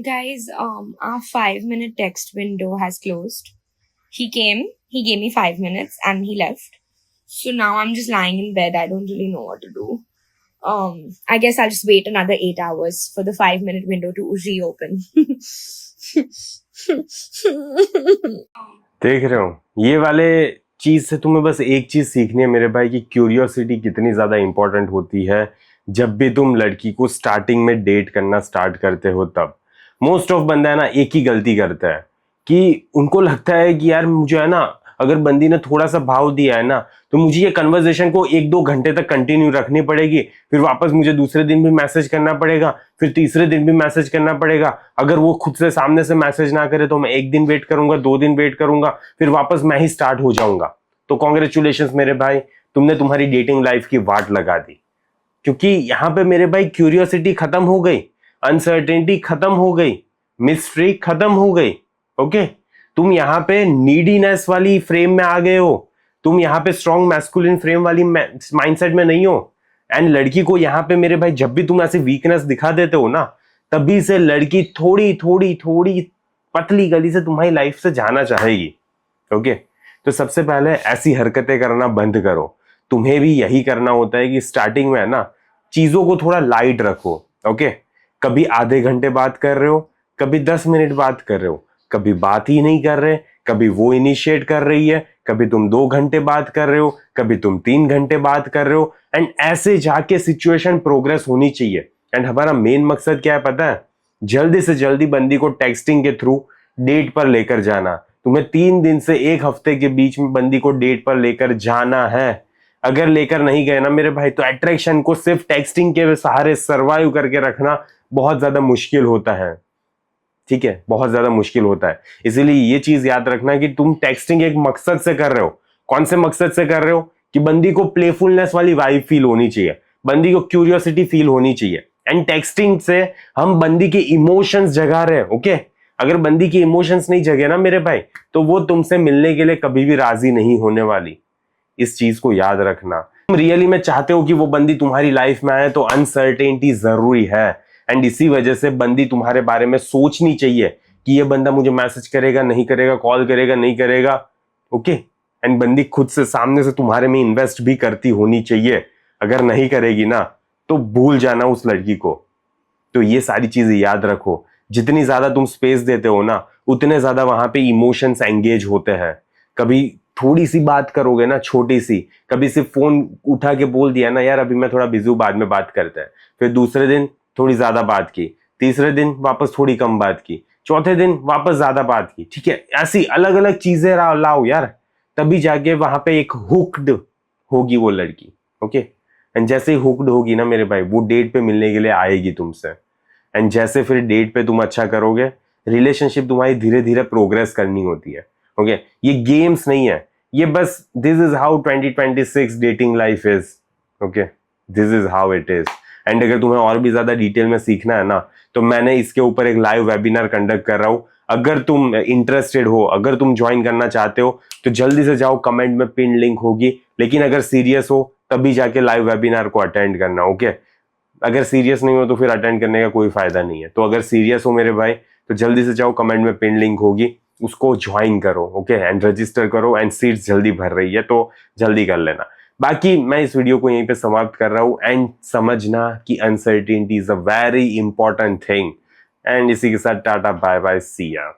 Guys, our 5 minute text window has closed. He came, he gave me 5 minutes and he left. So now I'm just lying in bed. I don't really know what to do. I guess I'll just wait another 8 hours for the 5 minute window to reopen. देख रहे हो, ये वाले चीज से तुम्हें बस एक चीज सीखनी है मेरे भाई कि क्यूरियोसिटी कितनी ज्यादा इंपॉर्टेंट होती है जब भी तुम लड़की को स्टार्टिंग में डेट करना स्टार्ट करते हो। तब मोस्ट ऑफ बंदा है ना एक ही गलती करता है कि उनको लगता है कि यार मुझे है ना, अगर बंदी ने थोड़ा सा भाव दिया है ना तो मुझे ये कन्वर्सेशन को 1-2 घंटे तक कंटिन्यू रखनी पड़ेगी, फिर वापस मुझे दूसरे दिन भी मैसेज करना पड़ेगा, फिर तीसरे दिन भी मैसेज करना पड़ेगा। अगर वो खुद से सामने से मैसेज ना करे तो मैं 1 दिन वेट करूंगा, 2 दिन वेट करूंगा, फिर वापस मैं ही स्टार्ट हो जाऊंगा। तो कॉन्ग्रेचुलेशन मेरे भाई, तुमने तुम्हारी डेटिंग लाइफ की वाट लगा दी। क्योंकि यहाँ पे मेरे भाई क्यूरियोसिटी खत्म हो गई, अनसर्टेनिटी खत्म हो गई, मिस्ट्री खत्म हो गई। ओके, तुम यहाँ पे नीडीनेस वाली फ्रेम में आ गए हो, तुम यहाँ पे स्ट्रॉन्ग मैस्कुलिन फ्रेम वाली माइंडसेट में नहीं हो। एंड लड़की को यहाँ पे मेरे भाई जब भी तुम ऐसे वीकनेस दिखा देते हो ना, तभी से लड़की थोड़ी थोड़ी थोड़ी पतली गली से तुम्हारी लाइफ से जाना चाहेगी। ओके, तो सबसे पहले ऐसी हरकतें करना बंद करो। तुम्हें भी यही करना होता है कि स्टार्टिंग में है ना चीजों को थोड़ा लाइट रखो। ओके, कभी आधे घंटे बात कर रहे हो, कभी 10 मिनट बात कर रहे हो, कभी बात ही नहीं कर रहे, कभी वो इनिशिएट कर रही है, कभी तुम 2 घंटे बात कर रहे हो, कभी तुम 3 घंटे बात कर रहे हो। एंड ऐसे जाके सिचुएशन प्रोग्रेस होनी चाहिए। एंड हमारा मेन मकसद क्या है पता है? जल्दी से जल्दी बंदी को टेक्सटिंग के थ्रू डेट पर लेकर जाना। तुम्हें 3 दिन से 1 हफ्ते के बीच में बंदी को डेट पर लेकर जाना है। अगर लेकर नहीं गए ना मेरे भाई तो अट्रैक्शन को सिर्फ टेक्सटिंग के सहारे सर्वाइव करके रखना बहुत ज्यादा मुश्किल होता है। ठीक है, बहुत ज्यादा मुश्किल होता है। इसीलिए ये चीज याद रखना कि तुम टेक्सटिंग एक मकसद से कर रहे हो। कौन से मकसद से कर रहे हो? कि बंदी को प्लेफुलनेस वाली वाइब फील होनी चाहिए, बंदी को क्यूरियोसिटी फील होनी चाहिए। एंड टेक्सटिंग से हम बंदी के इमोशंस जगा रहे हैं। ओके, अगर बंदी की इमोशंस नहीं जगे ना मेरे भाई तो वो तुमसे मिलने के लिए कभी भी राजी नहीं होने वाली। इस चीज को याद रखना। तुम रियली में चाहते हो कि वो बंदी तुम्हारी लाइफ में आए तो अनसर्टेनिटी जरूरी है। एंड इसी वजह से बंदी तुम्हारे बारे में सोचनी चाहिए कि ये बंदा मुझे मैसेज करेगा नहीं करेगा, कॉल करेगा नहीं करेगा। ओके, एंड बंदी खुद से सामने से तुम्हारे में इन्वेस्ट भी करती होनी चाहिए। अगर नहीं करेगी ना तो भूल जाना उस लड़की को। तो ये सारी चीजें याद रखो। जितनी ज्यादा तुम स्पेस देते हो ना उतने ज्यादा वहां पे इमोशंस एंगेज होते हैं। कभी थोड़ी सी बात करोगे ना, छोटी सी, कभी सिर्फ फोन उठा के बोल दिया ना यार अभी मैं थोड़ा बिजी हूं बाद में बात करते हैं, फिर दूसरे दिन थोड़ी ज्यादा बात की, तीसरे दिन वापस थोड़ी कम बात की, चौथे दिन वापस ज्यादा बात की। ठीक है, ऐसी अलग अलग चीजें लाओ यार, तभी जाके वहां पे एक हुक्ड होगी वो लड़की। ओके, एंड जैसे ही हुक्ड होगी ना मेरे भाई वो डेट पे मिलने के लिए आएगी तुमसे। एंड जैसे फिर डेट पे तुम अच्छा करोगे, रिलेशनशिप तुम्हारी धीरे धीरे प्रोग्रेस करनी होती है। ओके, ये गेम्स नहीं है, ये बस this is how 2026 dating life is. Okay, this is how it is. And अगर तुम्हें और भी ज्यादा डिटेल में सीखना है ना तो मैंने इसके ऊपर एक लाइव वेबिनार कंडक्ट कर रहा हूं। अगर तुम इंटरेस्टेड हो, अगर तुम ज्वाइन करना चाहते हो तो जल्दी से जाओ, कमेंट में पिन लिंक होगी। लेकिन अगर सीरियस हो तभी जाके लाइव वेबिनार को अटेंड करना। ओके, अगर सीरियस नहीं हो तो फिर अटेंड करने का कोई फायदा नहीं है। तो अगर सीरियस हो मेरे भाई तो जल्दी से जाओ, कमेंट में पिन लिंक होगी, उसको ज्वाइन करो। ओके, एंड रजिस्टर करो। एंड सीट्स जल्दी भर रही है तो जल्दी कर लेना। बाकी मैं इस वीडियो को यहीं पे समाप्त कर रहा हूं। एंड समझना कि uncertainty is a very important thing. And इसी के साथ टाटा बाय बाय, सी या।